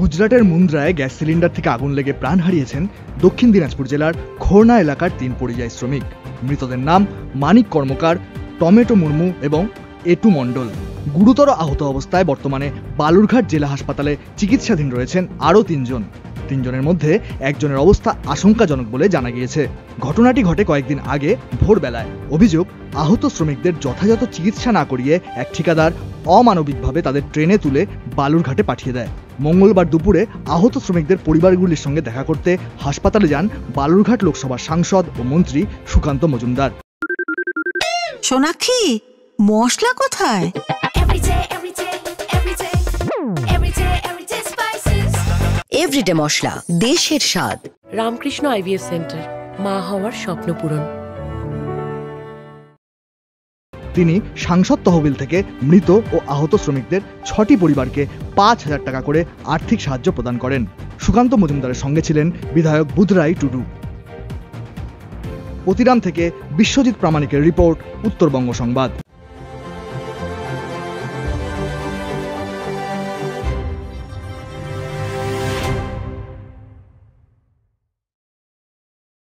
গুজরাটের মুন্দ্রায় gas cylinder থেকে আগুন লেগে প্রাণ হারিয়েছেন দক্ষিণ দিনাজপুর জেলার খোরনা এলাকার 3 পরিযায়ী শ্রমিক। মৃতদের নাম মানিক কর্মকার, টমেটো মুর্মু এবং এটু মণ্ডল। গুরুতর আহত অবস্থায় বর্তমানে বালুরঘাট জেলা হাসপাতালে চিকিৎসাধীন রয়েছেন আরও 3 জন। 3 জনের মধ্যে একজনের অবস্থা আশঙ্কাজনক বলে জানা গিয়েছে। ঘটনাটি ঘটে কয়েকদিন আগে ভোরবেলায়। অভিযোগ, আহত শ্রমিকদের যথাযথ চিকিৎসা না করিয়ে এক ঠিকাদার অমানবিকভাবে তাদের ট্রেনে তুলে বালুরঘাটে পাঠিয়ে দেয়। মঙ্গলবার দুপুরে আহত শ্রমিকদের পরিবারগুলির সঙ্গে দেখা করতে হাসপাতালে যান বালুরঘাট লোকসভার সাংসদ ও মন্ত্রী সুকান্ত মজুমদার। সোনাক্ষী, মশলা কোথায়? এভরিডে মশলা, দেশের স্বাদ। রামকৃষ্ণ আইভিএফ সেন্টার, মা হওয়ার স্বপ্ন পূরণ। তিনি সাংসদ তহবিল থেকে মৃত ও আহত শ্রমিকদের 6টি পরিবারকে 5,000 টাকা করে আর্থিক সাহায্য প্রদান করেন। সুকান্ত মজুমদারের সঙ্গে ছিলেন বিধায়ক বুধরাই টুডু। প্রতিরাম থেকে বিশ্বজিৎ প্রামাণিকের রিপোর্ট, উত্তরবঙ্গ সংবাদ।